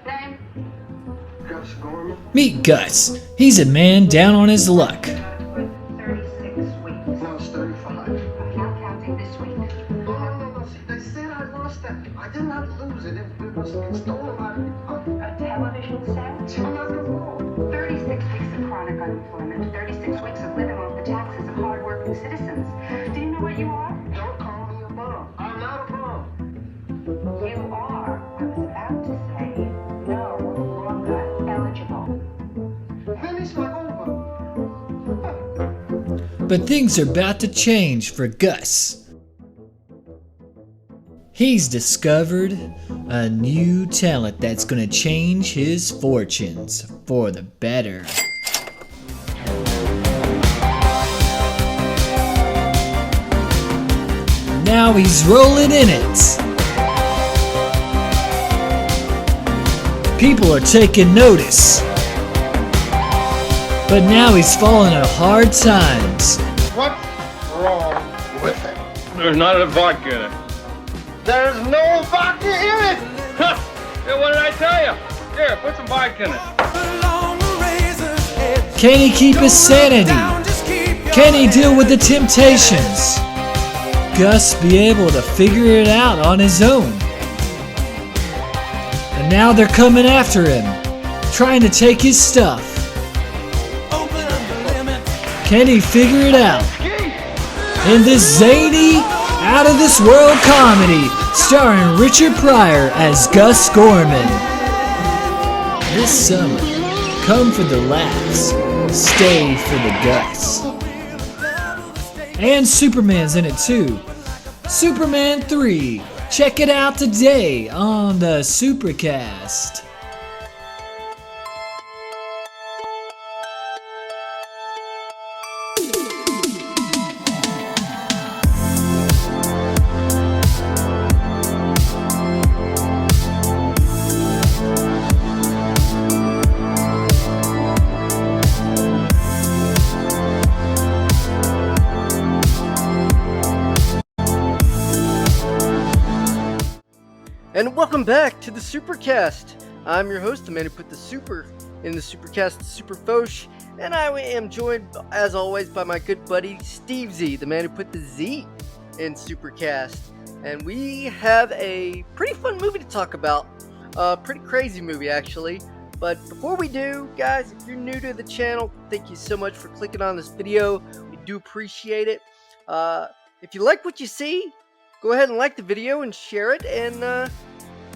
Name? Gus Gorman. Meet Gus. He's a man down on his luck. 36 weeks. No, it's 35. I'm not counting this week. No. See, they said I lost that. I did not lose it. It was stolen by A television set? I'm not the wrong. 36 weeks of chronic unemployment. 36 weeks of living off the taxes of hard-working citizens. Do you know what you are? Don't call me a bum. I'm not a bum. You are, I was about to say, no longer eligible. Finish like over. But things are about to change for Gus. He's discovered a new talent that's gonna change his fortunes for the better. Now he's rolling in it. People are taking notice. But now he's falling on hard times. What's wrong with it? There's not enough vodka in it. There's no vodka in it. Huh! Yeah, what did I tell you? Here, put some vodka in it. Can he keep his sanity? Can he deal with the temptations? Gus be able to figure it out on his own. And now they're coming after him, trying to take his stuff. Can he figure it out? In this zany, out-of-this-world comedy starring Richard Pryor as Gus Gorman. This summer, come for the laughs, stay for the Gus. And Superman's in it too. Superman 3. Check it out today on the SuperCaZt. And welcome back to the SuperCaZt. I'm your host, the man who put the super in the SuperCaZt, Super Foch, and I am joined, as always, by my good buddy Steve Z, the man who put the Z in SuperCaZt. And we have a pretty fun movie to talk about, a pretty crazy movie actually. But before we do, guys, if you're new to the channel, thank you so much for clicking on this video. We do appreciate it. If you like what you see, go ahead and like the video and share it, and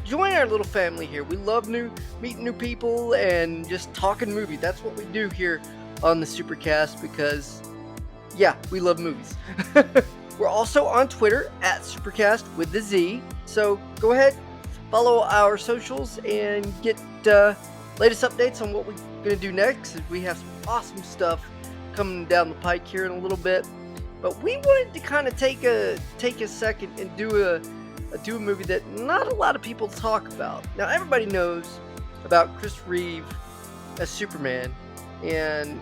join our little family here. We love meeting new people and just talking movies. That's what we do here on the SuperCaZt because, yeah, we love movies. We're also on Twitter at SuperCaZt with the Z. So go ahead, follow our socials, and get latest updates on what we're going to do next. We have some awesome stuff coming down the pike here in a little bit. But we wanted to kind of take a second and do a movie that not a lot of people talk about. Now everybody knows about Chris Reeve as Superman, and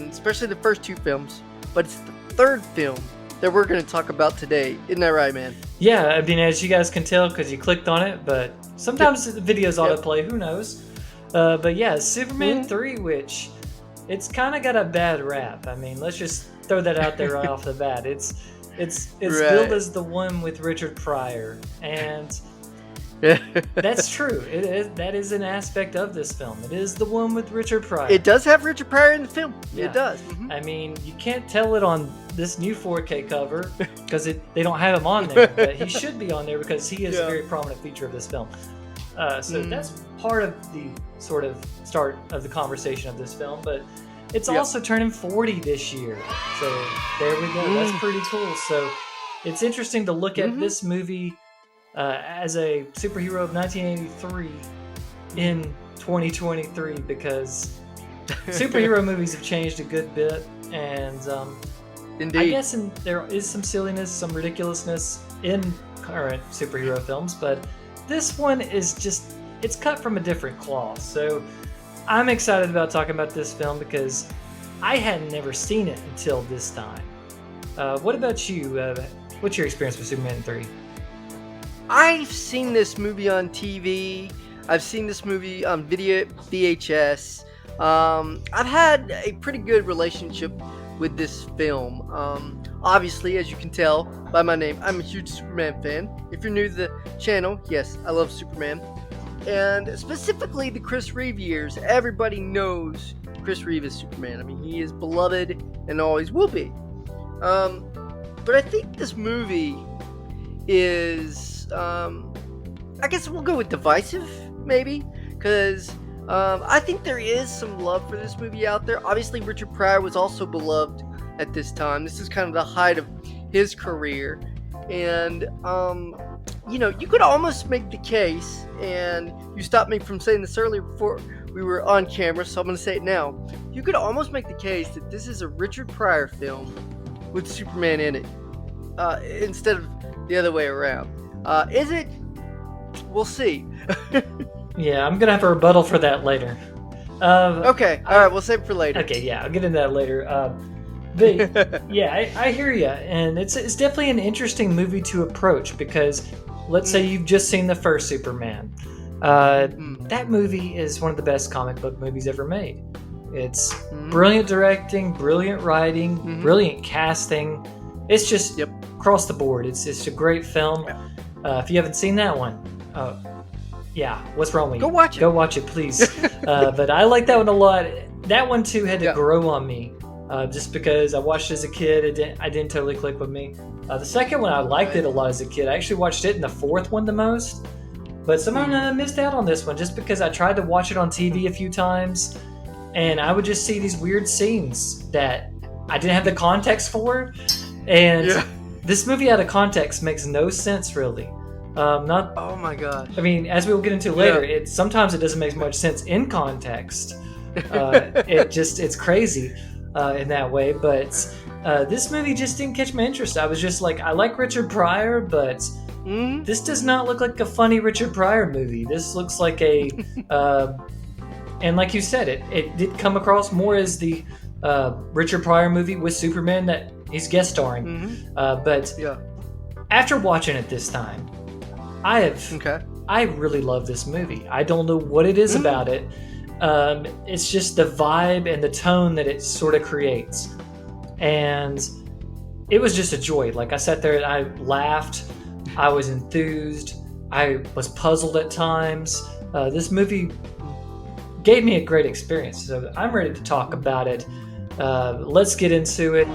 especially the first two films. But it's the third film that we're going to talk about today. Isn't that right, man? Yeah, I mean, as you guys can tell because you clicked on it, but sometimes the videos autoplay, who knows? But yeah, Superman 3, which it's kind of got a bad rap. I mean, let's just throw that out there right off the bat. It's billed as the one with Richard Pryor, and that's true. That is an aspect of this film. It is the one with Richard Pryor. It does have Richard Pryor in the film. Yeah. It does. I mean, you can't tell it on this new 4K cover because they don't have him on there, but he should be on there because he is a very prominent feature of this film. So that's part of the sort of start of the conversation of this film, but it's also turning 40 this year. So there we go. That's pretty cool. So it's interesting to look at this movie as a superhero of 1983 in 2023 because superhero movies have changed a good bit. And Indeed. I guess there is some silliness, some ridiculousness in current superhero films, but this one is just, it's cut from a different cloth. So I'm excited about talking about this film because I had never seen it until this time. What about you? What's your experience with Superman 3? I've seen this movie on TV. I've seen this movie on VHS. I've had a pretty good relationship with this film. Obviously, as you can tell by my name, I'm a huge Superman fan. If you're new to the channel, yes, I love Superman. And specifically the Chris Reeve years, everybody knows Chris Reeve is Superman. I mean, he is beloved and always will be. But I think this movie is, I guess we'll go with divisive, maybe, because I think there is some love for this movie out there. Obviously, Richard Pryor was also beloved at this time. This is kind of the height of his career. And, you know, you could almost make the case, and you stopped me from saying this earlier before we were on camera, so I'm going to say it now. You could almost make the case that this is a Richard Pryor film with Superman in it, instead of the other way around. Is it? We'll see. Yeah, I'm going to have a rebuttal for that later. Okay, alright, we'll save it for later. Okay, yeah, I'll get into that later. But yeah, I hear you, and it's definitely an interesting movie to approach because let's say you've just seen the first Superman. That movie is one of the best comic book movies ever made. It's brilliant directing, brilliant writing, brilliant casting. It's just across the board. It's a great film. If you haven't seen that one, yeah, what's wrong with you? Go watch it. Go watch it, please. But I like that one a lot. That one too had to grow on me. Just because I watched it as a kid, I didn't totally click with me. The second one, I liked it a lot as a kid. I actually watched it in the fourth one the most. But somehow I missed out on this one just because I tried to watch it on TV a few times, and I would just see these weird scenes that I didn't have the context for. And this movie out of context makes no sense, really. Oh my gosh. I mean, as we will get into later, sometimes it doesn't make much sense in context. It's crazy. In that way, but this movie just didn't catch my interest. I was just like, I like Richard Pryor, but this does not look like a funny Richard Pryor movie. This looks like a, and like you said, it did come across more as the Richard Pryor movie with Superman that he's guest starring. But after watching it this time, I really love this movie. I don't know what it is about it. It's just the vibe and the tone that it sort of creates. And it was just a joy. Like, I sat there and I laughed. I was enthused. I was puzzled at times. This movie gave me a great experience. So I'm ready to talk about it. Let's get into it.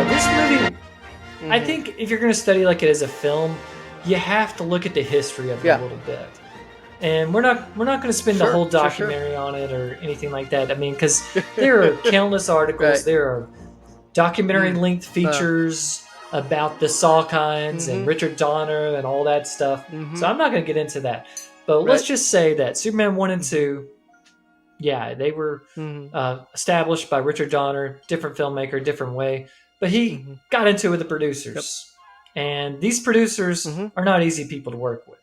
This movie, I think if you're going to study like it as a film, you have to look at the history of it a little bit. And we're not going to spend the whole documentary on it or anything like that. I mean, because there are countless articles, there are documentary-length features about the Salkinds and Richard Donner and all that stuff. So I'm not going to get into that. But let's just say that Superman 1 and 2, they were established by Richard Donner, different filmmaker, different way. But he got into it with the producers. And these producers are not easy people to work with.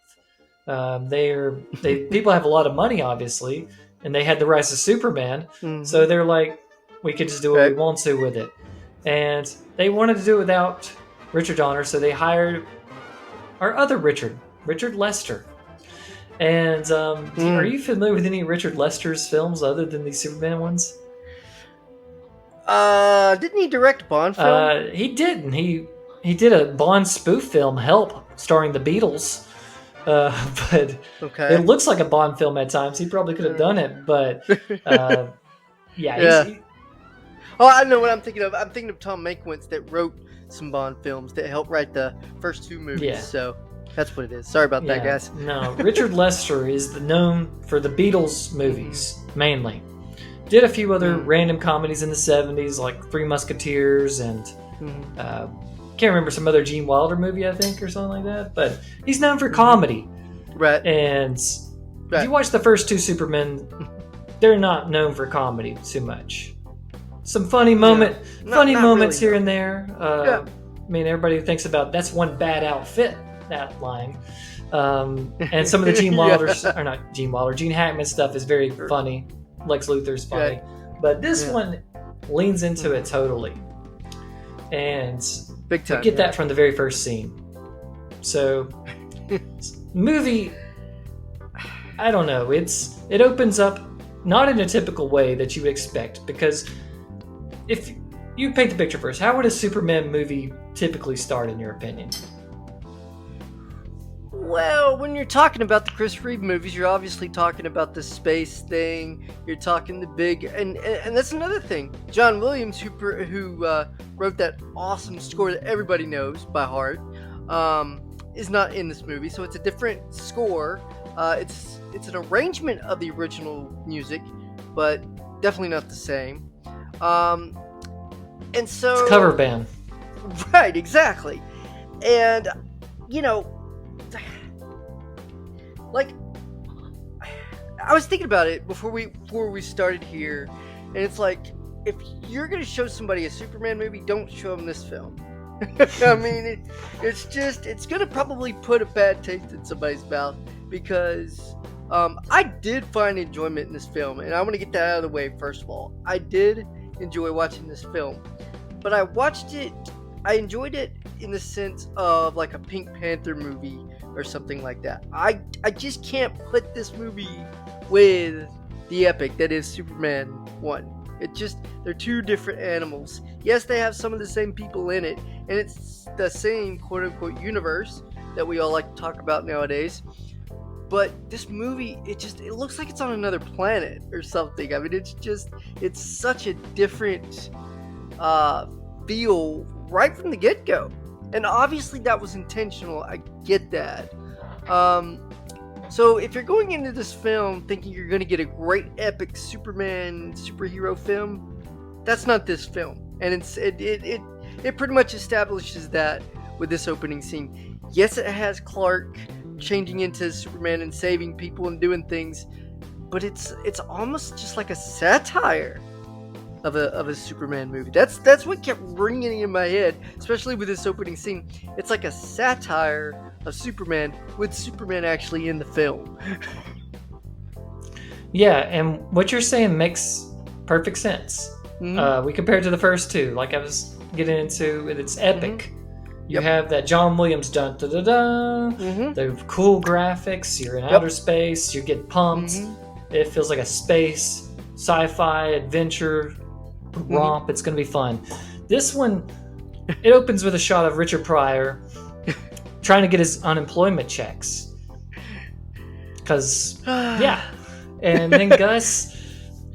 People have a lot of money, obviously, and they had the rights to Superman. So they're like, we could just do what we want to with it. And they wanted to do it without Richard Donner, so they hired our other Richard Lester. And are you familiar with any Richard Lester's films other than these Superman ones? Didn't he direct a Bond film? He didn't. He did a Bond spoof film, Help, starring the Beatles. But it looks like a Bond film at times. He probably could have done it, but oh, I know what I'm thinking of. I'm thinking of Tom Mankiewicz that wrote some Bond films that helped write the first two movies. So that's what it is. Sorry about that, guys. No, Richard Lester is known for the Beatles movies mainly. Did a few other random comedies in the 70s, like Three Musketeers and can't remember some other Gene Wilder movie, I think, or something like that. But he's known for comedy. Right. And if you watch the first two Superman they're not known for comedy too much. Some funny moments not really, here and there. I mean, everybody thinks about that's one bad outfit, that line. And some of the Gene Hackman stuff is very funny. Lex Luthor's funny. But this one leans into it totally. And big time. you get that from the very first scene. So, movie, I don't know. It opens up not in a typical way that you would expect, because if you paint the picture first, how would a Superman movie typically start, in your opinion? Well, when you're talking about the Chris Reeve movies, you're obviously talking about the space thing. You're talking the big, and that's another thing. John Williams, who wrote that awesome score that everybody knows by heart, is not in this movie, so it's a different score. It's an arrangement of the original music, but definitely not the same. And so it's a cover band, right? Exactly. And like, I was thinking about it before we started here, and it's like, if you're gonna show somebody a Superman movie, don't show them this film. I mean, it's gonna probably put a bad taste in somebody's mouth, because I did find enjoyment in this film, and I want to get that out of the way first of all. I did enjoy watching this film, but I enjoyed it in the sense of like a Pink Panther movie or something like that. I just can't put this movie with the epic that is Superman 1. They're two different animals. Yes, they have some of the same people in it, and it's the same quote-unquote universe that we all like to talk about nowadays. But this movie, it looks like it's on another planet or something. I mean, it's such a different feel right from the get-go. And obviously that was intentional. I get that. So if you're going into this film thinking you're going to get a great epic Superman superhero film, that's not this film. And it pretty much establishes that with this opening scene. Yes, it has Clark changing into Superman and saving people and doing things, but it's almost just like a satire of a Superman movie. That's what kept ringing in my head, especially with this opening scene. It's like a satire of Superman with Superman actually in the film. Yeah, and what you're saying makes perfect sense. Mm-hmm. We compare it to the first two, like I was getting into, it's epic. Mm-hmm. You have that John Williams dun da da da, the cool graphics, you're in outer space, you get pumped. It feels like a space sci-fi adventure romp. It's going to be fun. This one, it opens with a shot of Richard Pryor trying to get his unemployment checks. Because, and then Gus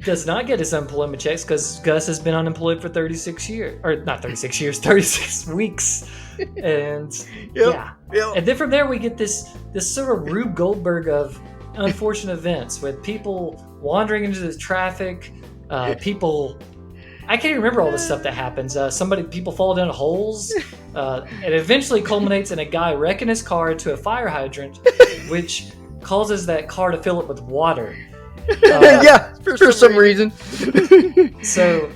does not get his unemployment checks because Gus has been unemployed for 36 years. Or not 36 years, 36 weeks. And, And then from there we get this sort of Rube Goldberg of unfortunate events with people wandering into the traffic, people... I can't even remember all the stuff that happens. People fall down holes. It eventually culminates in a guy wrecking his car into a fire hydrant, which causes that car to fill up with water. For some reason. So,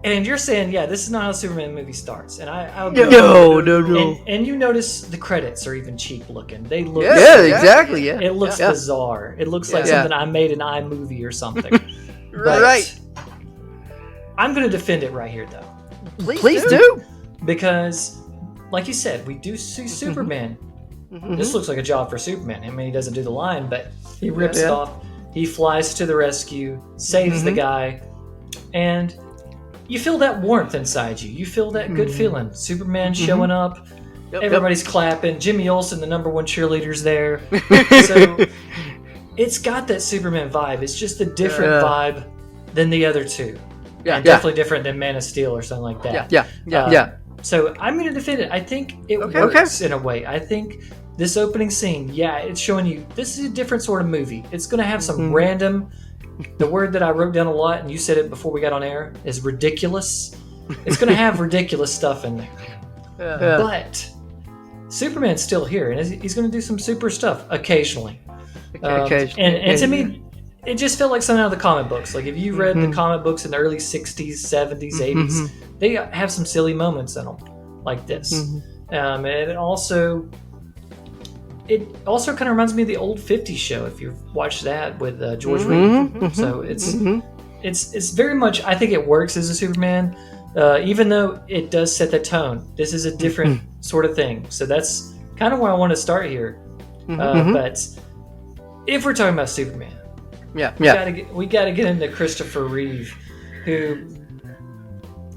and you're saying, this is not how a Superman movie starts. And I'll go. No. And you notice the credits are even cheap looking. They look. Exactly. Yeah. It looks bizarre. It looks like something I made in iMovie or something. Right. I'm going to defend it right here, though. Please do. Because, like you said, we do see Superman. This looks like a job for Superman. I mean, he doesn't do the line, but he rips it off. He flies to the rescue, saves the guy, and you feel that warmth inside you. You feel that good feeling. Superman showing up. Everybody's clapping. Jimmy Olsen, the number one cheerleader's there. So it's got that Superman vibe. It's just a different vibe than the other two. Definitely different than Man of Steel or something like that. So I'm going to defend it. I think it works in a way. I think this opening scene, it's showing you this is a different sort of movie. It's going to have some random... The word that I wrote down a lot, and you said it before we got on air, is ridiculous. It's going to have ridiculous stuff in there. But Superman's still here, and he's going to do some super stuff occasionally. And to me, it just felt like something out of the comic books. Like if you read the comic books in the early 60s, 70s, 80s, they have some silly moments in them like this. And it also kind of reminds me of the old 50s show, if you've watched that with George Reed. So it's very much, I think it works as a Superman, even though it does set the tone. This is a different sort of thing. So that's kind of where I want to start here. But if we're talking about Superman, we gotta get into Christopher Reeve, who,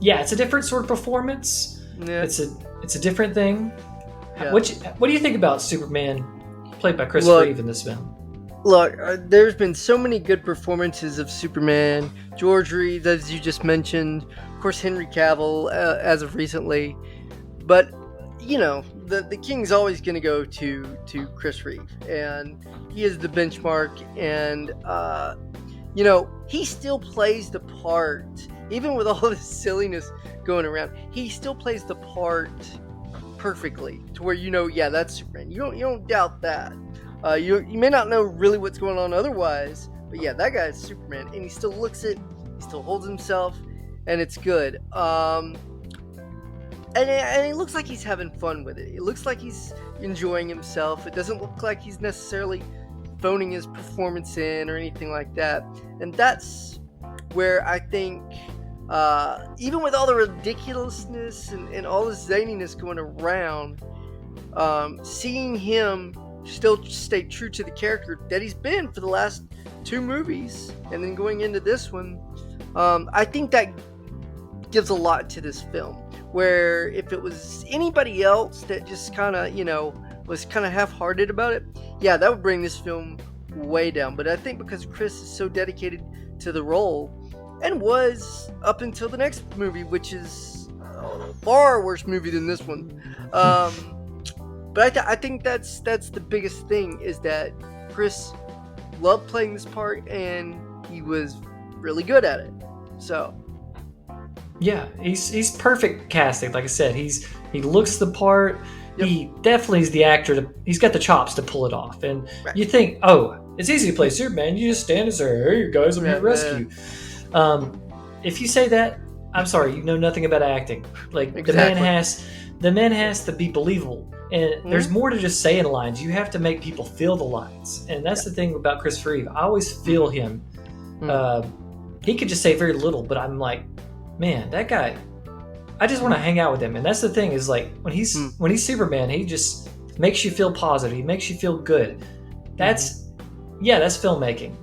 it's a different sort of performance. Yeah. It's a different thing. Yeah. What do you think about Superman played by Christopher Reeve in this film? Look, there's been so many good performances of Superman. George Reeves, as you just mentioned, of course Henry Cavill, as of recently, but the king's always going to go to Chris Reeve, and he is the benchmark, and he still plays the part, even with all this silliness going around. He still plays the part perfectly, to where that's Superman. You don't doubt that. You may not know really what's going on otherwise, but that guy's Superman, and he still looks it, he still holds himself, and it's good. And it looks like he's having fun with it. It looks like he's enjoying himself. It doesn't look like he's necessarily phoning his performance in or anything like that. And that's where I think, even with all the ridiculousness and all the zaniness going around, seeing him still stay true to the character that he's been for the last 2 movies, and then going into this one, I think that gives a lot to this film. Where if it was anybody else that just kind of, was kind of half-hearted about it, that would bring this film way down. But I think because Chris is so dedicated to the role, and was up until the next movie, which is a far worse movie than this one. But I think that's the biggest thing, is that Chris loved playing this part, and he was really good at it. So... yeah, he's perfect casting. Like I said, he looks the part. Yep. He definitely is the actor. He's got the chops to pull it off. And you think, it's easy to play Superman. You just stand and say, "Hey, you guys, I'm here to rescue." If you say that, I'm sorry, you know nothing about acting. Like exactly. the man has to be believable, and there's more to just saying lines. You have to make people feel the lines, and that's the thing about Christopher Reeve. I always feel him. He could just say very little, but I'm like, man, that guy, I just want to hang out with him. And that's the thing, is like when he's Superman, he just makes you feel positive. He makes you feel good. That's filmmaking.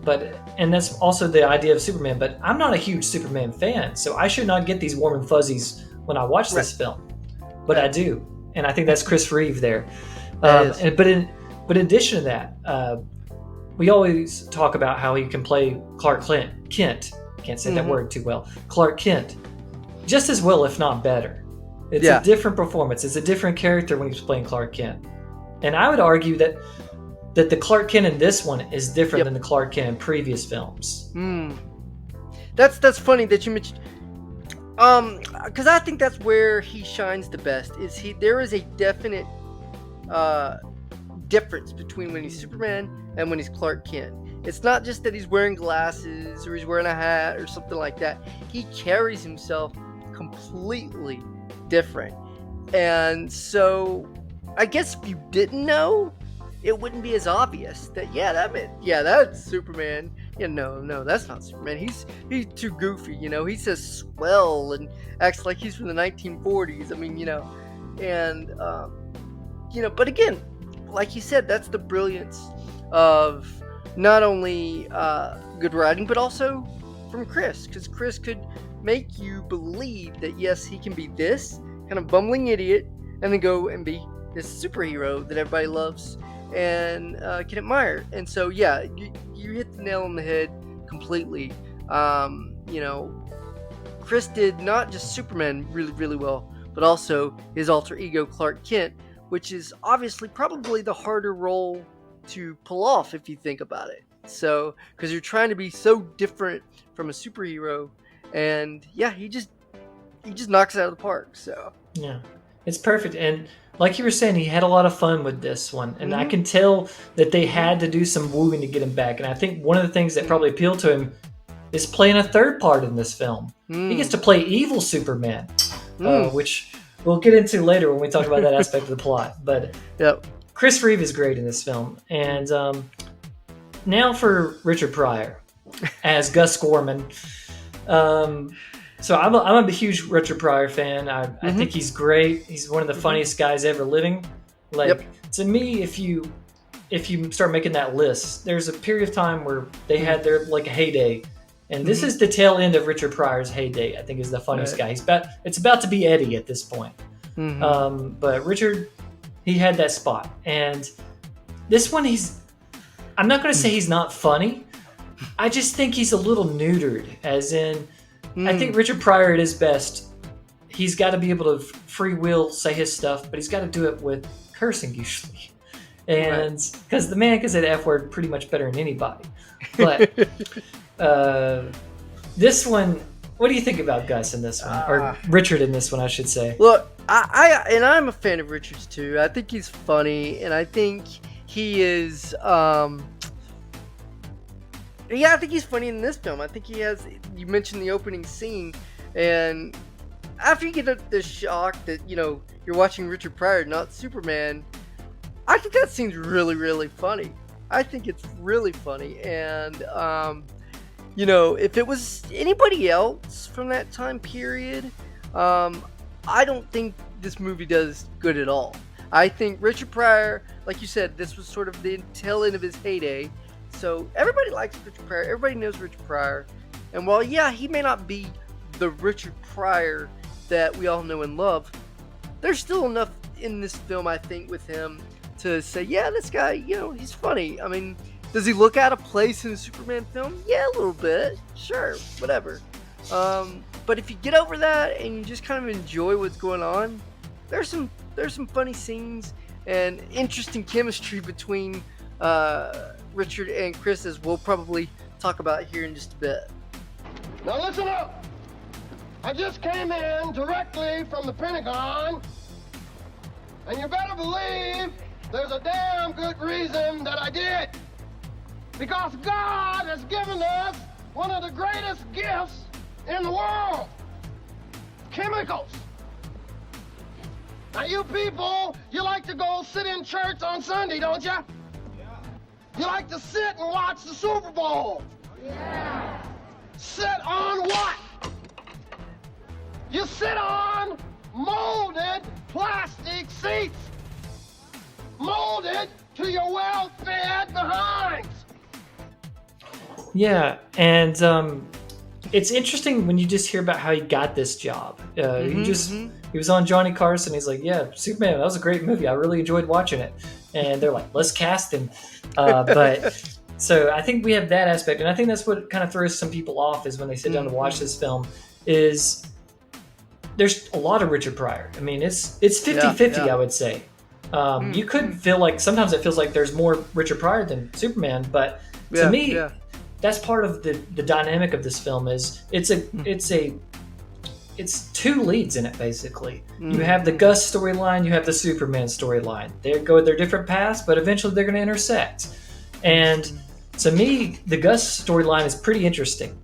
And that's also the idea of Superman. But I'm not a huge Superman fan, so I should not get these warm and fuzzies when I watch this film. But I do, and I think that's Chris Reeve there. But in addition to that, we always talk about how he can play Clark Kent. Can't say that word too well. Clark Kent, just as well, if not better. It's a different performance. It's a different character when he's playing Clark Kent. And I would argue that the Clark Kent in this one is different than the Clark Kent in previous films. That's funny that you mentioned. Because I think that's where he shines the best. There is a definite difference between when he's Superman and when he's Clark Kent. It's not just that he's wearing glasses or he's wearing a hat or something like that. He carries himself completely different. And so, I guess if you didn't know, it wouldn't be as obvious that, that's Superman. No, that's not Superman. He's too goofy, He says swell and acts like he's from the 1940s. I mean, but again, like you said, that's the brilliance of not only good writing, but also from Chris, because Chris could make you believe that yes, he can be this kind of bumbling idiot, and then go and be this superhero that everybody loves and can admire. And so you hit the nail on the head completely. Chris did not just Superman really, really well, but also his alter ego Clark Kent, which is obviously probably the harder role to pull off if you think about it. So, because you're trying to be so different from a superhero, and he just knocks it out of the park. So It's perfect. And like you were saying, he had a lot of fun with this one. And I Mhm. can tell that they had to do some wooing to get him back. And I think one of the things that probably appealed to him is playing a third part in this film. He gets to play evil Superman, which we'll get into later when we talk about that aspect of the plot. But Yep. Chris Reeve is great in this film. And now for Richard Pryor as Gus Gorman. So I'm a huge Richard Pryor fan. I think he's great. He's one of the funniest guys ever living. Like to me, if you start making that list, there's a period of time where they had their like a heyday, and this is the tail end of Richard Pryor's heyday. I think is the funniest guy. It's about to be Eddie at this point. But Richard, he had that spot, and this one I'm not going to say he's not funny. I just think he's a little neutered, as in. I think Richard Pryor at his best, he's got to be able to free will say his stuff, but he's got to do it with cursing usually. And because the man can say the F word pretty much better than anybody. But this one, what do you think about Gus in this one? Or Richard in this one, I should say. Look, I'm a fan of Richard's too. I think he's funny, and I think he is... I think he's funny in this film. I think he has. You mentioned the opening scene, and after you get the shock that you're watching Richard Pryor, not Superman, I think that scene's really, really funny. I think it's really funny, and if it was anybody else from that time period, I don't think this movie does good at all. I think Richard Pryor, like you said, this was sort of the tail end of his heyday. So everybody likes Richard Pryor. Everybody knows Richard Pryor. And while, he may not be the Richard Pryor that we all know and love, there's still enough in this film, I think, with him to say, this guy, he's funny. I mean, does he look out of place in a Superman film? Yeah, a little bit. Sure, whatever. But if you get over that and you just kind of enjoy what's going on, there's some funny scenes and interesting chemistry between Richard and Chris, as we'll probably talk about here in just a bit. Now listen up. I just came in directly from the Pentagon, and you better believe there's a damn good reason that I did. Because God has given us one of the greatest gifts in the world. Chemicals. Now you people, you like to go sit in church on Sunday, don't you? You like to sit and watch the Super Bowl. Yeah. Sit on what? You sit on molded plastic seats. Molded to your well-fed behinds. Yeah, and it's interesting when you just hear about how he got this job. He was on Johnny Carson. He's like, yeah, Superman, that was a great movie. I really enjoyed watching it. And they're like, let's cast him. But so I think we have that aspect. And I think that's what kind of throws some people off is when they sit down to watch this film is there's a lot of Richard Pryor. I mean, it's 50-50, I would say. You could feel like sometimes it feels like there's more Richard Pryor than Superman. But to me, that's part of the dynamic of this film is it's two leads in it, basically. You have the Gus storyline, you have the Superman storyline. They go their different paths, but eventually they're going to intersect. And to me, the Gus storyline is pretty interesting,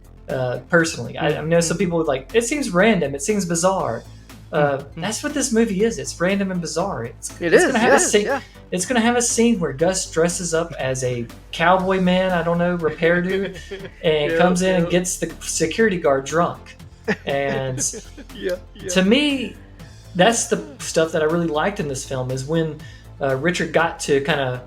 personally. I know some people would like, it seems random, it seems bizarre. That's what this movie is. It's random and bizarre. It's going to have a scene where Gus dresses up as a cowboy man, I don't know, repair dude, and comes in and gets the security guard drunk. And to me, that's the stuff that I really liked in this film is when Richard got to kind of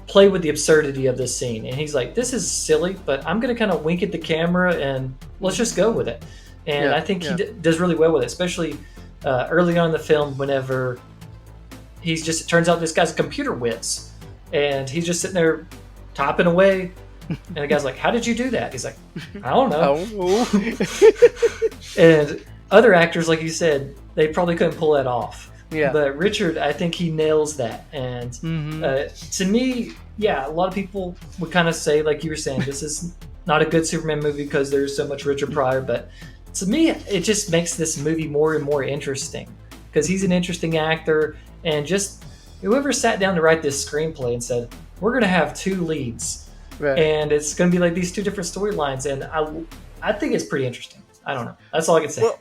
play with the absurdity of this scene. And he's like, this is silly, but I'm going to kind of wink at the camera and let's just go with it. And I think he does really well with it, especially early on in the film whenever it turns out this guy's a computer whiz. And he's just sitting there typing away. And the guy's like, how did you do that? He's like, I don't know. And other actors, like you said, they probably couldn't pull that off. Yeah. But Richard, I think he nails that. And to me, a lot of people would kind of say, like you were saying, this is not a good Superman movie because there's so much Richard Pryor. But to me, it just makes this movie more and more interesting. because he's an interesting actor, and just whoever sat down to write this screenplay and said, we're going to have two leads, Right. and it's going to be like these two different storylines, and I think it's pretty interesting. I don't know. That's all I can say. Well,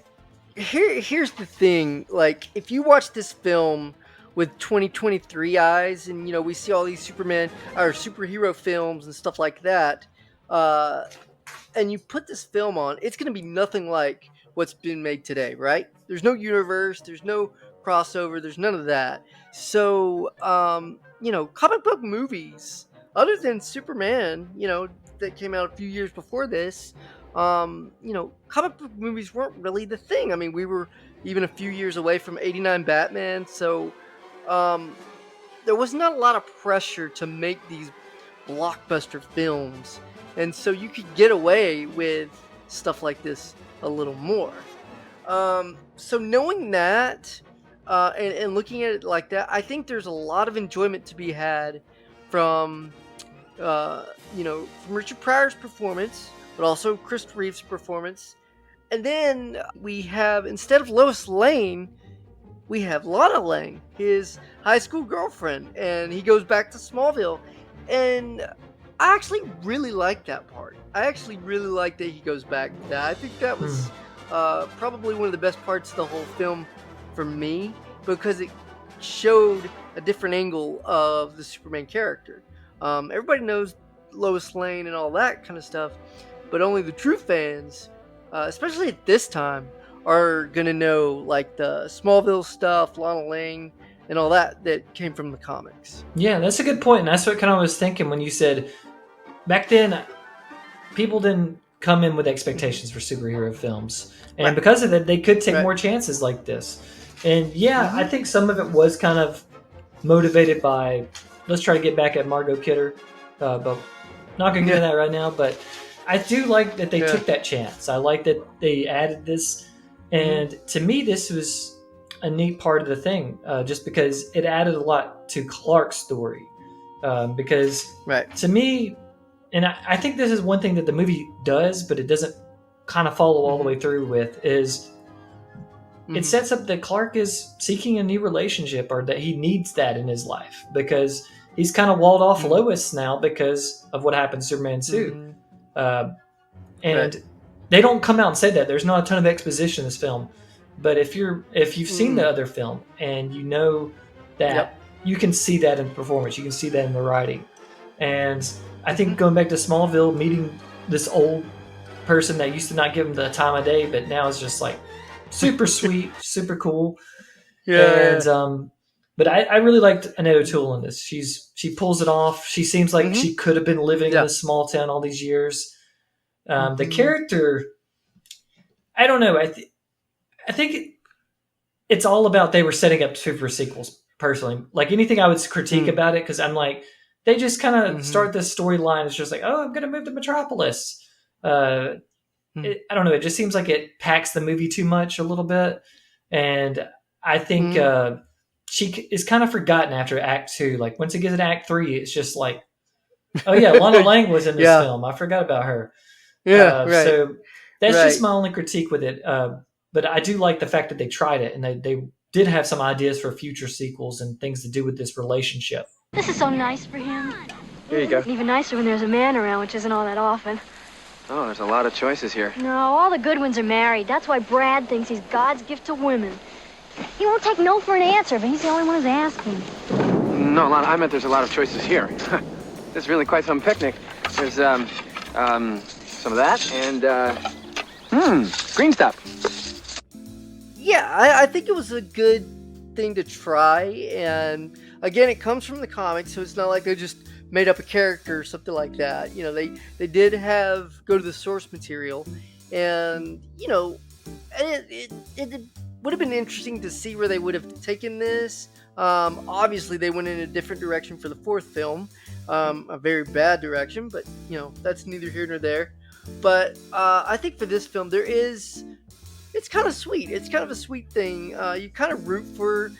here's the thing. Like, if you watch this film with 2023 eyes, and we see all these Superman or superhero films and stuff like that, and you put this film on, it's going to be nothing like what's been made today, right? There's no universe, there's no crossover, there's none of that. So, comic book movies, other than Superman, that came out a few years before this, comic book movies weren't really the thing. I mean, we were even a few years away from '89 Batman, so there was not a lot of pressure to make these blockbuster films, and so you could get away with stuff like this a little more. So knowing that, and looking at it like that, I think there's a lot of enjoyment to be had from Richard Pryor's performance, but also Chris Reeve's performance. And then we have, instead of Lois Lane, we have Lana Lang, his high school girlfriend, and he goes back to Smallville. And I actually really like that part. I actually really like that he goes back to that. I think that was probably one of the best parts of the whole film for me, because it showed a different angle of the Superman character. Everybody knows Lois Lane and all that kind of stuff, but only the true fans, especially at this time, are going to know like the Smallville stuff, Lana Lang, and all that came from the comics. Yeah, that's a good point, and that's what kind of was thinking when you said back then people didn't come in with expectations for superhero films, and right. Because of that, they could take more chances like this. And I think some of it was kind of motivated by, let's try to get back at Margot Kidder, but not going to get into that right now. But I do like that they took that chance. I like that they added this, and to me, this was a neat part of the thing, just because it added a lot to Clark's story. Because to me, and I think this is one thing that the movie does, but it doesn't kind of follow all the way through with, is it sets up that Clark is seeking a new relationship, or that he needs that in his life, because he's kind of walled off Lois now because of what happened to Superman 2. And they don't come out and say that. There's not a ton of exposition in this film. But if you've seen the other film, and you know that you can see that in the performance, you can see that in the writing. And I think going back to Smallville, meeting this old person that used to not give him the time of day, but now is just like super sweet, super cool. But I really liked Annette O'Toole in this. She pulls it off. She seems like she could have been living in a small town all these years. The character, I don't know. I think it's all about they were setting up super sequels, personally. Like anything I would critique about it, because I'm like, they just kind of start this storyline. It's just like, oh, I'm going to move to Metropolis. I don't know. It just seems like it packs the movie too much a little bit. And I think she is kind of forgotten after Act 2. Like once it gets to Act 3, it's just like, oh yeah, Lana Lang was in this film. I forgot about her. So that's just my only critique with it. But I do like the fact that they tried it, and they did have some ideas for future sequels and things to do with this relationship. This is so nice for him. Here you go. Even nicer when there's a man around, which isn't all that often. Oh, there's a lot of choices here. No, all the good ones are married. That's why Brad thinks he's God's gift to women. He won't take no for an answer, but he's the only one who's asking. No, Lana, I meant there's a lot of choices here. This is really quite some picnic. There's, some of that, and, green stuff. Yeah, I think it was a good thing to try, and again, it comes from the comics, so it's not like they just made up a character or something like that. You know, they did go to the source material, and it would have been interesting to see where they would have taken this. Obviously, they went in a different direction for the fourth film, a very bad direction, but that's neither here nor there. But I think for this film, it's kind of sweet. It's kind of a sweet thing. You kind of root for.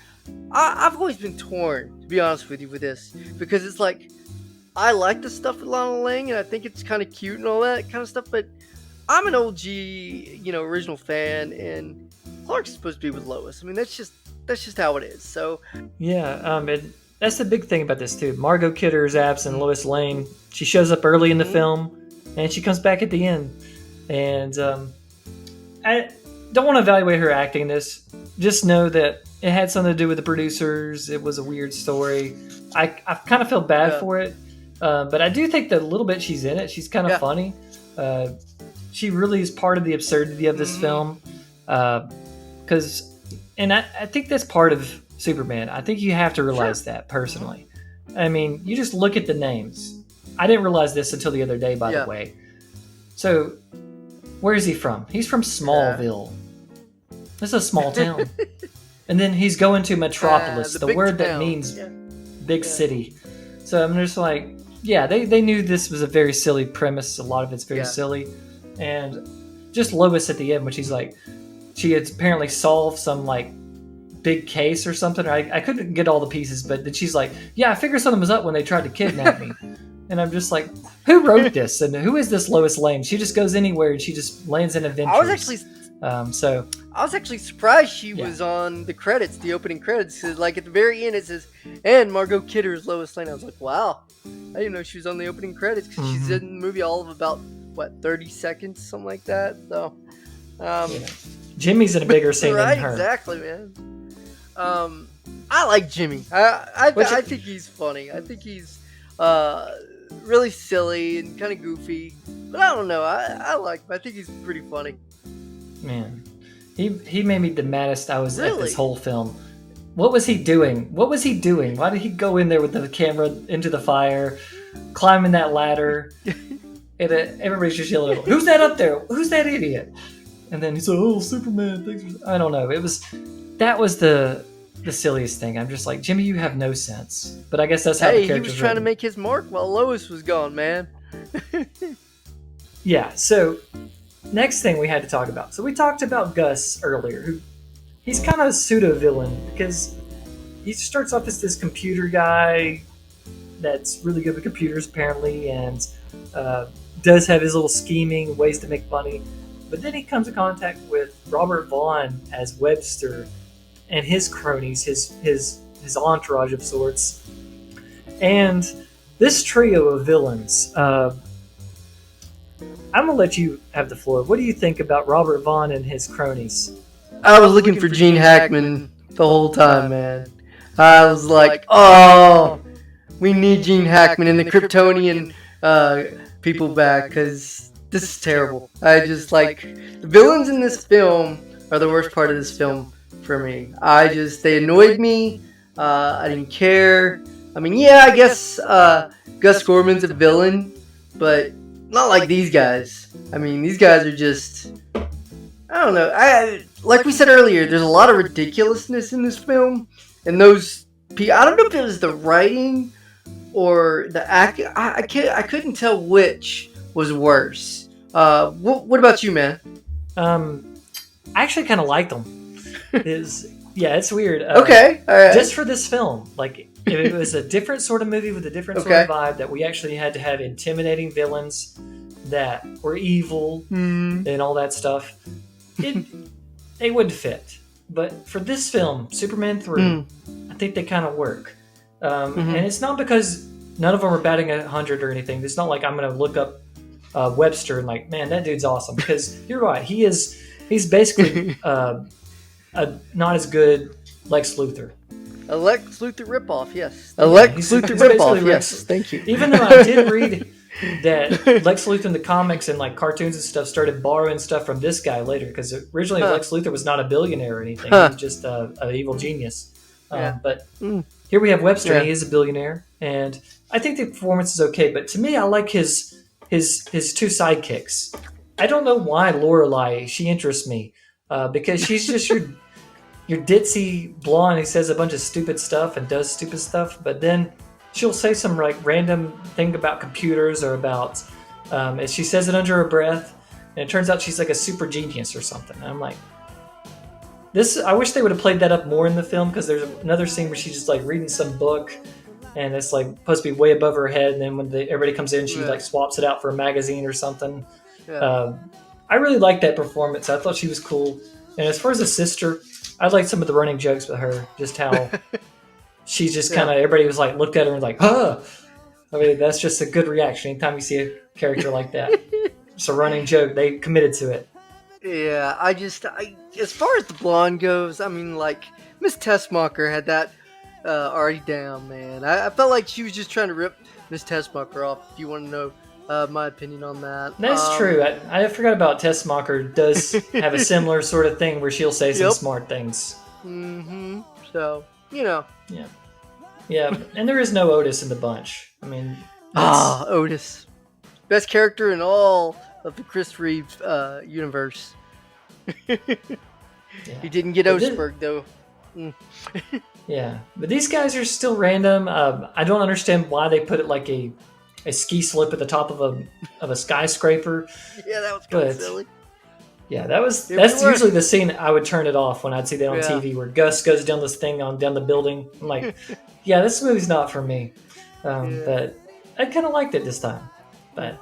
I've always been torn, to be honest with you, with this, because it's like I like the stuff with Lana Lang, and I think it's kind of cute and all that kind of stuff. But I'm an OG, original fan, and Clark's supposed to be with Lois. I mean, that's just that's just how it is. So Yeah, and that's the big thing about this too. Margot Kidder's absent, Lois Lane. She shows up early in the film, and she comes back at the end. And I don't want to evaluate her acting in this. Just know that it had something to do with the producers. It was a weird story. I kind of feel bad for it, but I do think that a little bit she's in it. She's kind of funny. She really is part of the absurdity of this film. And I think that's part of Superman. I think you have to realize that personally. I mean, you just look at the names. I didn't realize this until the other day, by the way. So, where is he from? He's from Smallville. This is a small town. And then he's going to Metropolis, the word that means big city. So I'm just like, yeah, they knew this was a very silly premise. A lot of it's very silly. And just Lois at the end, when she's like, she had apparently solved some like big case or something. I couldn't get all the pieces, but then she's like, yeah, I figured something was up when they tried to kidnap me. And I'm just like, who wrote this? And who is this Lois Lane? She just goes anywhere and she just lands in adventures. I was actually surprised she was on the credits, the opening credits. 'Cause like at the very end it says, and Margot Kidder is Lois Lane. I was like, wow, I didn't know she was on the opening credits because she's in the movie all of about 30 seconds, something like that. So, Jimmy's in a bigger scene right, than her. Exactly, man. I like Jimmy. I think he's funny. I think he's really silly and kind of goofy, but I don't know. I like him. I think he's pretty funny. Man, he made me the maddest I was at this whole film. What was he doing? Why did he go in there with the camera into the fire, climbing that ladder? And everybody's just yelling, "Who's that up there? Who's that idiot?" And then he's like, "Oh, Superman." I don't know. That was the silliest thing. I'm just like, Jimmy, you have no sense. But I guess that's how the character's he was trying to make his mark while Lois was gone, man. Yeah. So next thing we had to talk about. So we talked about Gus earlier. He's kind of a pseudo villain because he starts off as this computer guy that's really good with computers apparently, and does have his little scheming ways to make money. But then he comes in contact with Robert Vaughn as Webster and his cronies, his entourage of sorts. And this trio of villains, I'm going to let you have the floor. What do you think about Robert Vaughn and his cronies? I was looking for Gene Hackman the whole time, man. I was like, oh, we need Gene Hackman and the Kryptonian people back because this is terrible. I just like the villains in this film are the worst part of this film for me. They annoyed me. I didn't care. I mean, yeah, I guess Gus Gorman's a villain, but not like these guys. I mean, these guys are just, I don't know. Like we said earlier, there's a lot of ridiculousness in this film, and those people, I don't know if it was the writing or the acting. I couldn't tell which was worse. What about you, man? I actually kind of liked them. It's weird. Okay, all right. Just for this film, like if it was a different sort of movie with a different sort of vibe, that we actually had to have intimidating villains that were evil and all that stuff, they wouldn't fit. But for this film, Superman 3, I think they kind of work. And it's not because none of them are batting 100 or anything. It's not like I'm going to look up Webster and like, man, that dude's awesome. Because you're right, he's basically not as good Lex Luthor. A Lex Luthor ripoff, yes. A Lex Luthor ripoff, yes. Thank you. Even though I did read that Lex Luthor in the comics and like cartoons and stuff started borrowing stuff from this guy later, because originally Lex Luthor was not a billionaire or anything. He was just an evil genius. But here we have Webster, and he is a billionaire, and I think the performance is okay. But to me, I like his two sidekicks. I don't know why Lorelei, she interests me, because she's just your ditzy blonde who says a bunch of stupid stuff and does stupid stuff, but then she'll say some like random thing about computers or about, and she says it under her breath, and it turns out she's like a super genius or something. And I'm like, I wish they would have played that up more in the film, because there's another scene where she's just like reading some book, and it's like supposed to be way above her head, and then when everybody comes in, she like swaps it out for a magazine or something. I really liked that performance. I thought she was cool. And as far as the sister, I like some of the running jokes with her, just how she's just kind of, everybody was like, looked at her and like, huh. I mean, that's just a good reaction anytime you see a character like that. It's a running joke. They committed to it. Yeah, as far as the blonde goes, I mean, like, Miss Tessmacher had that already down, man. I felt like she was just trying to rip Miss Tessmacher off, if you want to know my opinion on that. That's true. I forgot about Tessmacher does have a similar sort of thing where she'll say some smart things. Mm-hmm. So, you know. Yeah. Yeah, and there is no Otis in the bunch. I mean... Otis. Best character in all of the Chris Reeve universe. He didn't get Otisburg, though. Yeah, but these guys are still random. I don't understand why they put it like a ski slip at the top of a skyscraper. Yeah, that was kind of silly. Yeah, that's usually the scene I would turn it off when I'd see that on TV, where Gus goes down this thing down the building. I'm like, yeah, this movie's not for me. But I kind of liked it this time. But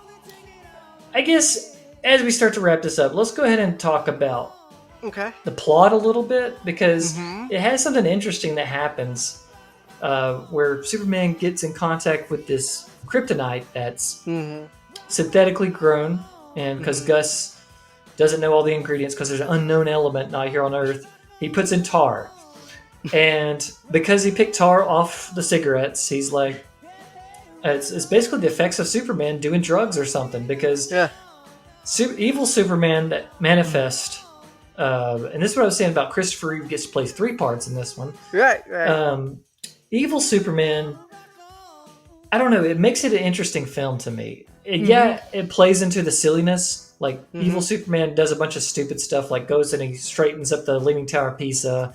I guess as we start to wrap this up, let's go ahead and talk about the plot a little bit, because it has something interesting that happens where Superman gets in contact with this kryptonite that's synthetically grown, and because Gus doesn't know all the ingredients because there's an unknown element not here on Earth, he puts in tar. And because he picked tar off the cigarettes, he's like, it's basically the effects of Superman doing drugs or something, because evil Superman that manifests, and this is what I was saying about Christopher Reeve gets to play 3 parts in this one. Right. Evil Superman, I don't know, it makes it an interesting film to me. It plays into the silliness. Like, evil Superman does a bunch of stupid stuff, like goes and he straightens up the Leaning Tower of Pisa.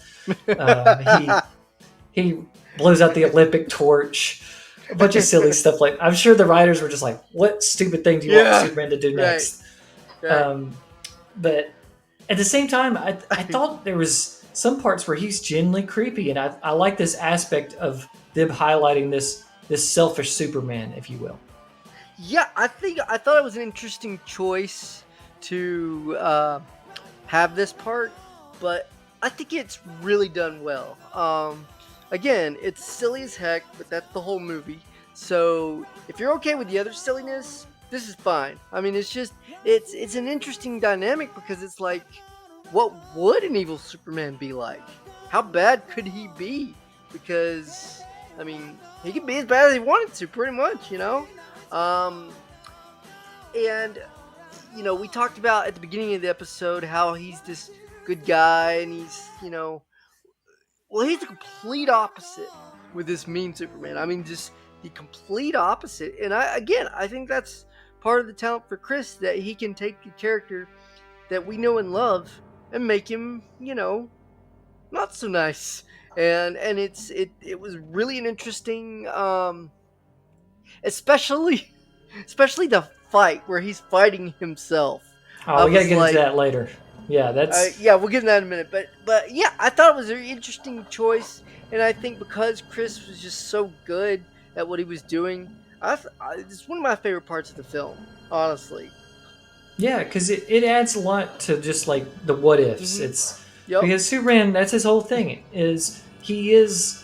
He blows out the Olympic torch. A bunch of silly stuff. Like, I'm sure the writers were just like, what stupid thing do you want Superman to do next? But at the same time, I thought there was some parts where he's genuinely creepy, and I like this aspect of them highlighting this selfish Superman, if you will. Yeah, I thought it was an interesting choice to have this part, but I think it's really done well. Again, it's silly as heck, but that's the whole movie. So if you're okay with the other silliness, this is fine. I mean, it's an interesting dynamic, because it's like, what would an evil Superman be like? How bad could he be? Because, I mean, he could be as bad as he wanted to, pretty much, you know? And, you know, we talked about at the beginning of the episode how he's this good guy, and he's, you know, well, he's the complete opposite with this mean Superman. I mean, just the complete opposite. And I think that's part of the talent for Chris, that he can take the character that we know and love and make him, you know, not so nice. And it was really an interesting, especially the fight where he's fighting himself. Oh, we gotta get into that later. Yeah, that's... we'll get into that in a minute. But yeah, I thought it was an interesting choice, and I think because Chris was just so good at what he was doing, it's one of my favorite parts of the film, honestly. Yeah, because it adds a lot to just like the what ifs. It's because Superman, that's his whole thing. He is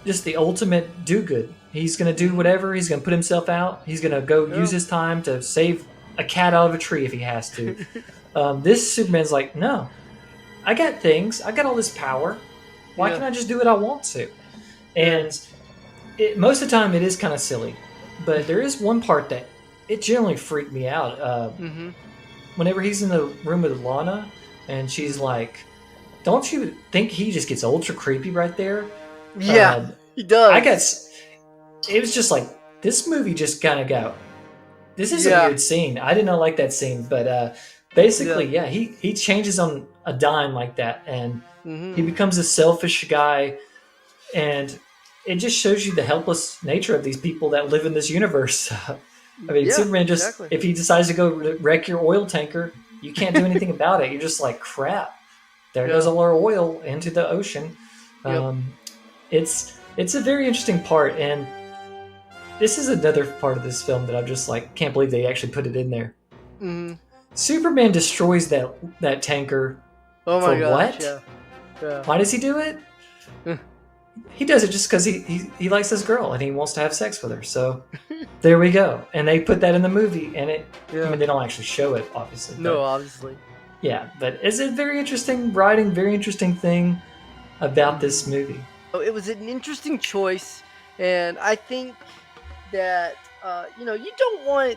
just the ultimate do-good. He's gonna do whatever. He's gonna put himself out. He's gonna go use his time to save a cat out of a tree if he has to. This Superman's like, no, I got things. I got all this power. Why can't I just do what I want to? And most of the time it is kind of silly, but there is one part that it generally freaked me out. Whenever he's in the room with Lana, and she's like, don't you think he just gets ultra creepy right there? Yeah, he does. It was just like, this movie just kind of got, this is a weird scene. I did not like that scene, but basically, he changes on a dime like that, and he becomes a selfish guy, and it just shows you the helpless nature of these people that live in this universe. I mean, Superman just, if he decides to go wreck your oil tanker, you can't do anything about it. You're just like, crap, there goes all our oil into the ocean. It's a very interesting part, and this is another part of this film that I'm just like, can't believe they actually put it in there. Superman destroys that tanker. Oh my gosh, what? Yeah. Why does he do it? He does it just because he likes this girl and he wants to have sex with her. So there we go. And they put that in the movie, and I mean, they don't actually show it, obviously. No, obviously. Yeah, but it's a very interesting writing, very interesting thing about this movie. It was an interesting choice, and I think that you don't want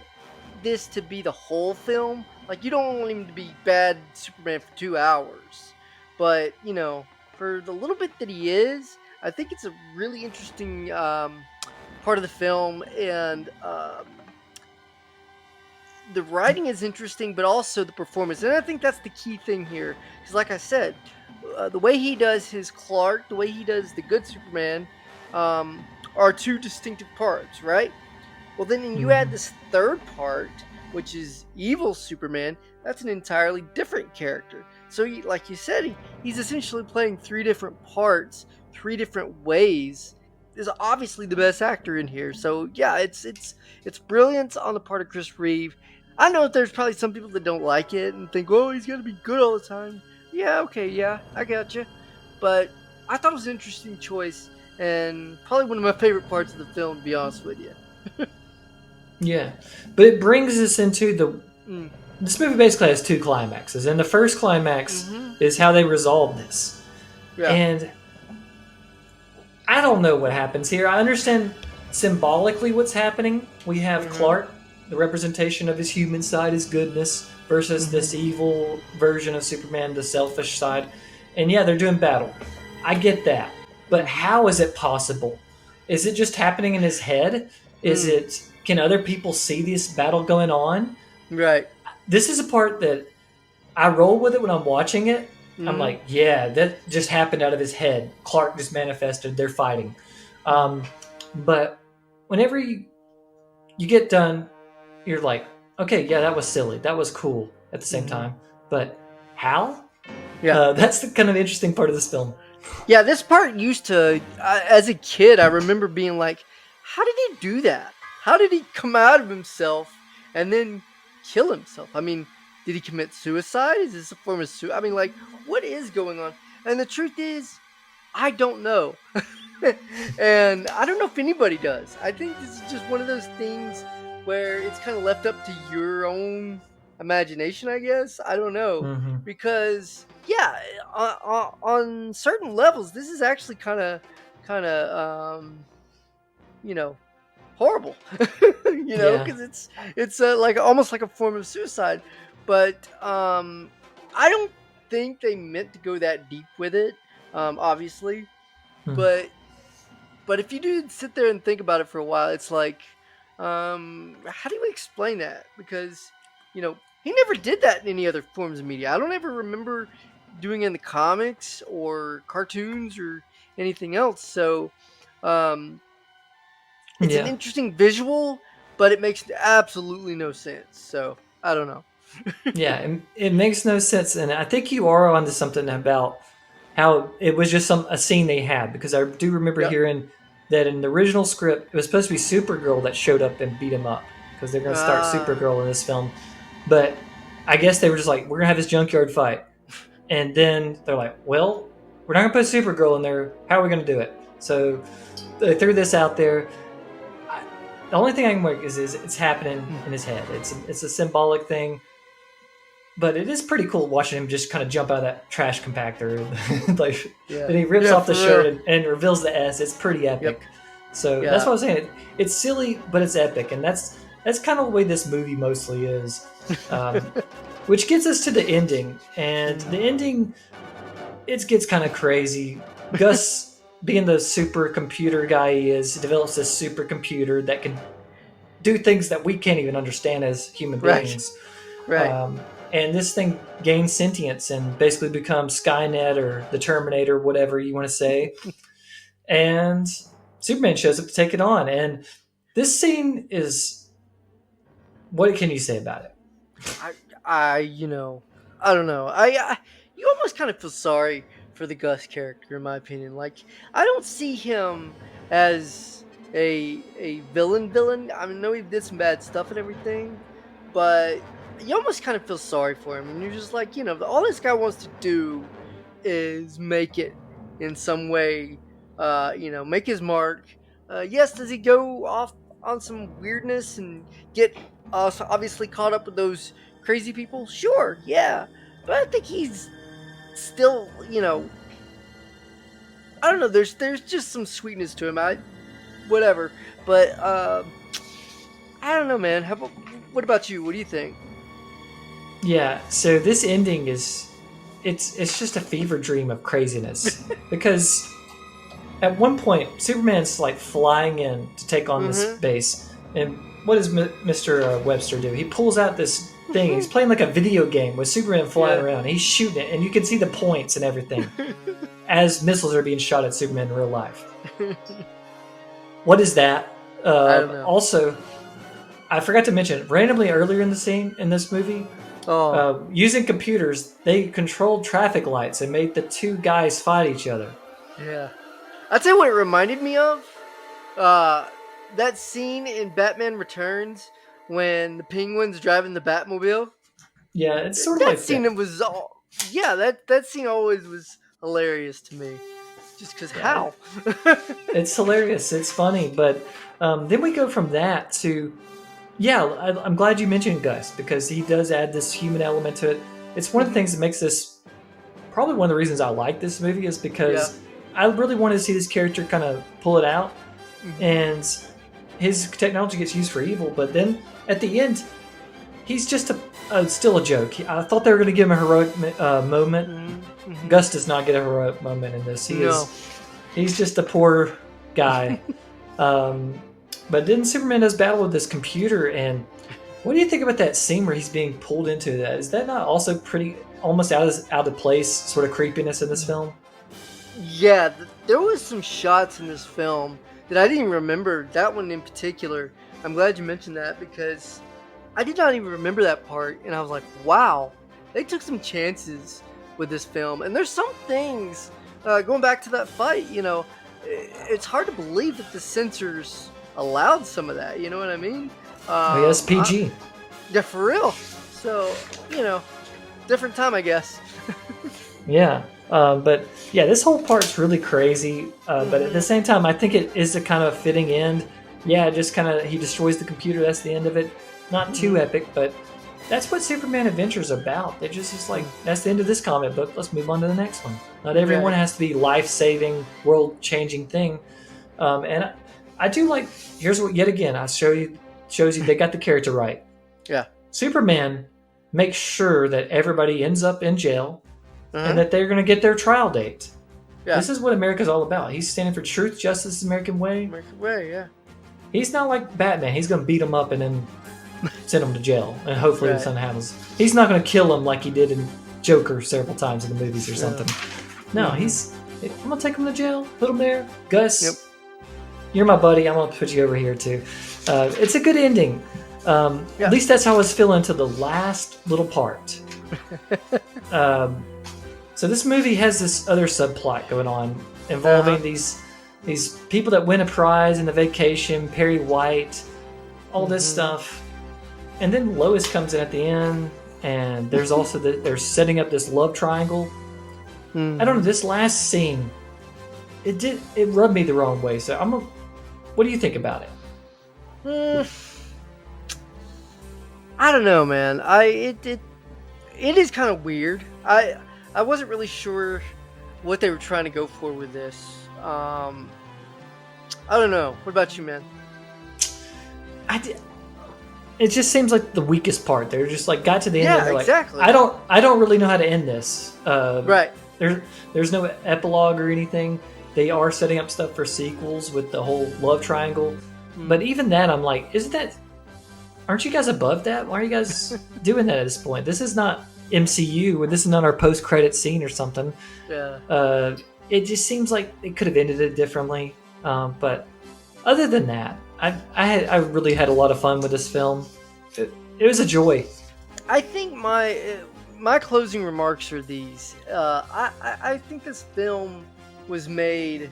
this to be the whole film. Like, you don't want him to be bad Superman for 2 hours, but for the little bit that he is, I think it's a really interesting part of the film, and the writing is interesting, but also the performance, and I think that's the key thing here. Because, like I said, the way he does his Clark, the way he does the good Superman, are two distinctive parts, right? Well, then you add this third part, which is evil Superman. That's an entirely different character. So, like you said, he's essentially playing 3 different parts, 3 different ways. Is obviously the best actor in here. So yeah, it's brilliant on the part of Chris Reeve. I know there's probably some people that don't like it and think, oh, he's gonna be good all the time. Yeah, okay, yeah, I got you. But I thought it was an interesting choice, and probably one of my favorite parts of the film, to be honest with you. Yeah, but it brings us into this movie basically has 2 climaxes, and the first climax is how they resolve this. Yeah. And I don't know what happens here. I understand symbolically what's happening. We have Clark, the representation of his human side, his goodness, versus this evil version of Superman, the selfish side. And yeah, they're doing battle. I get that. But how is it possible? Is it just happening in his head? Can other people see this battle going on? Right. This is a part that I roll with it when I'm watching it. I'm like, yeah, that just happened out of his head. Clark just manifested. They're fighting. But whenever you get done, you're like, okay, yeah, that was silly. That was cool at the same time. But how? Yeah. That's the kind of interesting part of this film. Yeah, this part used to, as a kid, I remember being like, how did he do that? How did he come out of himself and then kill himself? I mean, did he commit suicide? Is this a form of suicide? I mean, like, what is going on? And the truth is, I don't know. And I don't know if anybody does. I think this is just one of those things where it's kind of left up to your own imagination, I guess. I don't know. Because, yeah, on certain levels, this is actually kind of horrible. Because it's like almost like a form of suicide. But I don't think they meant to go that deep with it, obviously. But if you do sit there and think about it for a while, it's like, how do you explain that? Because, he never did that in any other forms of media. I don't ever remember doing it in the comics or cartoons or anything else. So it's an interesting visual, but it makes absolutely no sense. So I don't know. Yeah, it makes no sense, and I think you are onto something about how it was just a scene they had, because I do remember hearing that in the original script it was supposed to be Supergirl that showed up and beat him up, because they're going to start Supergirl in this film, but I guess they were just like, we're going to have this junkyard fight, and then they're like, well, we're not going to put Supergirl in there, how are we going to do it? So they threw this out there. The only thing I can work is it's happening in his head. It's a symbolic thing. But it is pretty cool watching him just kind of jump out of that trash compactor. And he rips off the shirt and reveals the S. It's pretty epic. So that's what I'm saying. It's silly, but it's epic. And that's kind of the way this movie mostly is. Which gets us to the ending. And the ending, it gets kind of crazy. Gus, being the supercomputer guy he is, develops this supercomputer that can do things that we can't even understand as human beings. Right. And this thing gains sentience and basically becomes Skynet or the Terminator, whatever you want to say. And Superman shows up to take it on. And this scene is... What can you say about it? I don't know. You almost kind of feel sorry for the Gus character, in my opinion. Like, I don't see him as a villain. I mean, I know he did some bad stuff and everything, but you almost kind of feel sorry for him, and you're just like, all this guy wants to do is make it in some way, make his mark. Yes, does he go off on some weirdness and get obviously caught up with those crazy people? Sure, yeah. But I think he's still, I don't know, there's just some sweetness to him. Whatever. But I don't know, man. What about you? What do you think? Yeah, so this ending is it's just a fever dream of craziness because at one point Superman's like flying in to take on this base, and what does Mr. Webster do? He pulls out this thing. He's playing like a video game with Superman flying around. He's shooting it, and you can see the points and everything as missiles are being shot at Superman in real life. What is that? I don't know. Also, I forgot to mention randomly earlier in the scene in this movie. Using computers, they controlled traffic lights and made the two guys fight each other. Yeah. I'll tell you what it reminded me of. That scene in Batman Returns when the Penguin's driving the Batmobile. Yeah, it's sort of like that scene. It was that scene always was hilarious to me. Just because how? It's hilarious. It's funny, but then we go from that to. Yeah, I'm glad you mentioned Gus because he does add this human element to it. It's one of the things that makes this probably one of the reasons I like this movie is because I really wanted to see this character kind of pull it out, and his technology gets used for evil. But then at the end, he's just still a joke. I thought they were going to give him a heroic moment. Gus does not get a heroic moment in this. He's just a poor guy. But then Superman does battle with this computer, and what do you think about that scene where he's being pulled into that? Is that not also pretty almost out of place sort of creepiness in this film? Yeah, there was some shots in this film that I didn't even remember. That one in particular. I'm glad you mentioned that because I did not even remember that part, and I was like, wow, they took some chances with this film. And there's some things, going back to that fight, it's hard to believe that the censors allowed some of that, you know what I mean? Yes, PG. Yeah, for real. So, different time, I guess. Yeah, but yeah, this whole part's really crazy. But at the same time, I think it is a kind of fitting end. Yeah, just kind of he destroys the computer. That's the end of it. Not too epic, but that's what Superman Adventures are about. They're just like that's the end of this comic book. Let's move on to the next one. Not everyone has to be life-saving, world-changing thing. And I do like. Here's what. Yet again, shows you they got the character right. Yeah. Superman makes sure that everybody ends up in jail, and that they're going to get their trial date. Yeah. This is what America's all about. He's standing for truth, justice, American way. American way, yeah. He's not like Batman. He's going to beat them up and then send them to jail, and hopefully the son happens. He's not going to kill them like he did in Joker several times in the movies or something. No, I'm going to take him to jail, put him there. Gus, you're my buddy. I'm going to put you over here too. It's a good ending. At least that's how I was feeling to the last little part. So this movie has this other subplot going on involving these people that win a prize in the vacation, Perry White, all this stuff. And then Lois comes in at the end, and there's also they're setting up this love triangle. I don't know, this last scene, it rubbed me the wrong way. So what do you think about it? I don't know, man. It is kind of weird. I wasn't really sure what they were trying to go for with this. I don't know. What about you, man? It just seems like the weakest part. They're just like got to the end. Yeah, and they're exactly. Like, I don't really know how to end this. Right. There's no epilogue or anything. They are setting up stuff for sequels with the whole love triangle, but even that, I'm like, aren't you guys above that? Why are you guys doing that at this point? This is not MCU, or this is not our post-credit scene or something. Yeah. It just seems like they could have ended it differently. But other than that, I really had a lot of fun with this film. It was a joy. I think my closing remarks are these. I think this film was made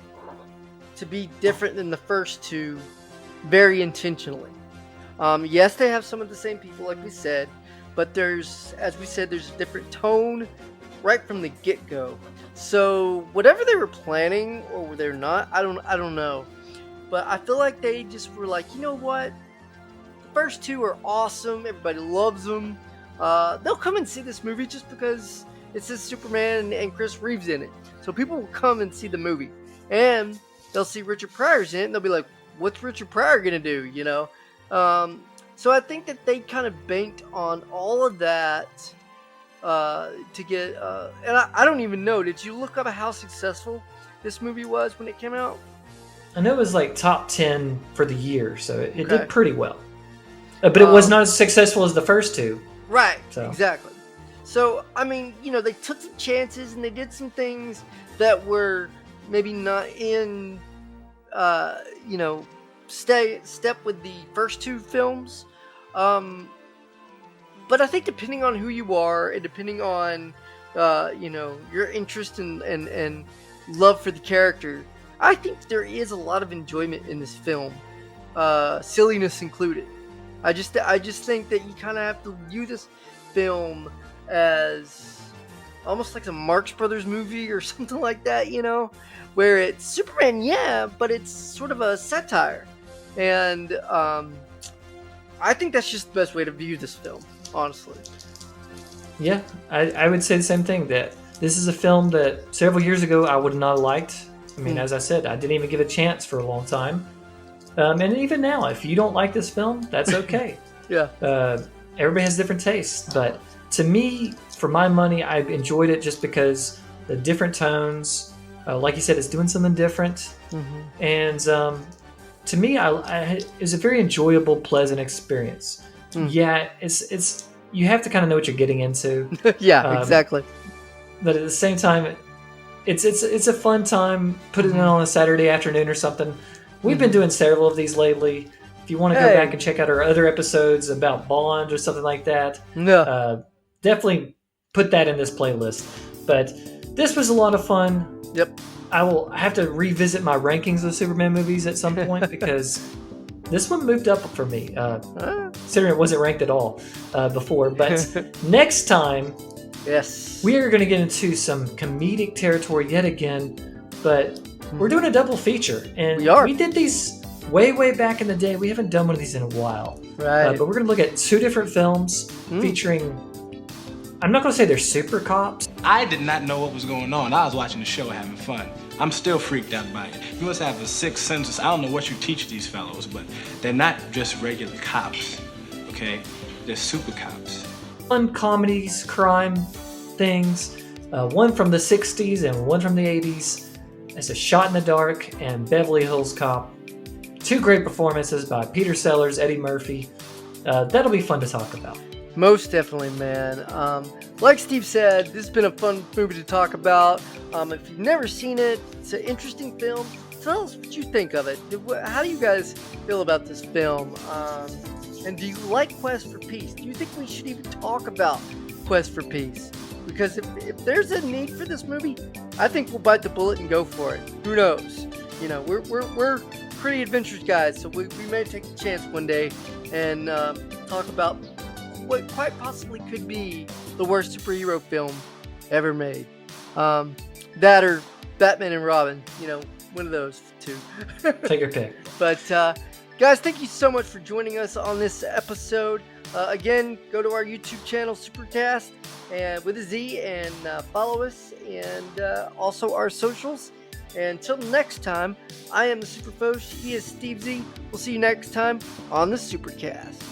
to be different than the first two very intentionally. Yes, they have some of the same people, like we said, but there's a different tone right from the get-go. So whatever they were planning, or they're not, I don't know. But I feel like they just were like, you know what? The first two are awesome. Everybody loves them. They'll come and see this movie just because it says Superman and Chris Reeves in it. So people will come and see the movie. And they'll see Richard Pryor's in it, and they'll be like, what's Richard Pryor going to do, you know? So I think that they kind of banked on all of that to get... and I don't even know, did you look up how successful this movie was when it came out? I know it was like top 10 for the year, so it did pretty well. But it was not as successful as the first two. Right, so. Exactly. So, I mean, you know, they took some chances and they did some things that were maybe not in, you know, step with the first two films. But I think depending on who you are and depending on, you know, your interest and love for the character, I think there is a lot of enjoyment in this film, silliness included. I just think that you kind of have to view this film as almost like a Marx Brothers movie or something like that, you know, where it's Superman, yeah, but it's sort of a satire. And I think that's just the best way to view this film, honestly. Yeah, I would say the same thing, that this is a film that several years ago I would not have liked. I mean, as I said, I didn't even give it a chance for a long time. And even now, if you don't like this film, that's okay. Yeah. Everybody has different tastes, but to me, for my money, I enjoyed it just because the different tones, like you said, it's doing something different. Mm-hmm. And to me, it was a very enjoyable, pleasant experience. Yeah, it's you have to kind of know what you're getting into. Yeah, exactly. But at the same time, it's a fun time. Put it in on a Saturday afternoon or something. We've been doing several of these lately. If you want to go back and check out our other episodes about Bond or something like that, definitely put that in this playlist. But this was a lot of fun. Yep. I will have to revisit my rankings of Superman movies at some point because this one moved up for me. Considering it wasn't ranked at all before. But next time, yes, we are going to get into some comedic territory yet again. But we're doing a double feature. And we did these way back in the day. We haven't done one of these in a while. Right. But we're going to look at two different films featuring... I'm not going to say they're super cops. I did not know what was going on. I was watching the show having fun. I'm still freaked out by it. You must have a sixth sense. I don't know what you teach these fellows, but they're not just regular cops, okay? They're super cops. Fun comedies, crime things. One from the 60s and one from the 80s. It's A Shot in the Dark and Beverly Hills Cop. Two great performances by Peter Sellers, Eddie Murphy. That'll be fun to talk about. Most definitely, man. Like Steve said, this has been a fun movie to talk about. If you've never seen it, it's an interesting film. Tell us what you think of it. How do you guys feel about this film? And do you like Quest for Peace? Do you think we should even talk about Quest for Peace? Because if there's a need for this movie, I think we'll bite the bullet and go for it. Who knows? You know, we're pretty adventurous guys, so we may take a chance one day and talk about what quite possibly could be the worst superhero film ever made. That or Batman and Robin, you know, one of those two. Take your pick. But guys, thank you so much for joining us on this episode. Again, go to our YouTube channel, SuperCaZt, and with a Z, and follow us, and also our socials. And until next time, I am the SuperFosh. He is Steve Z. We'll see you next time on the SuperCaZt.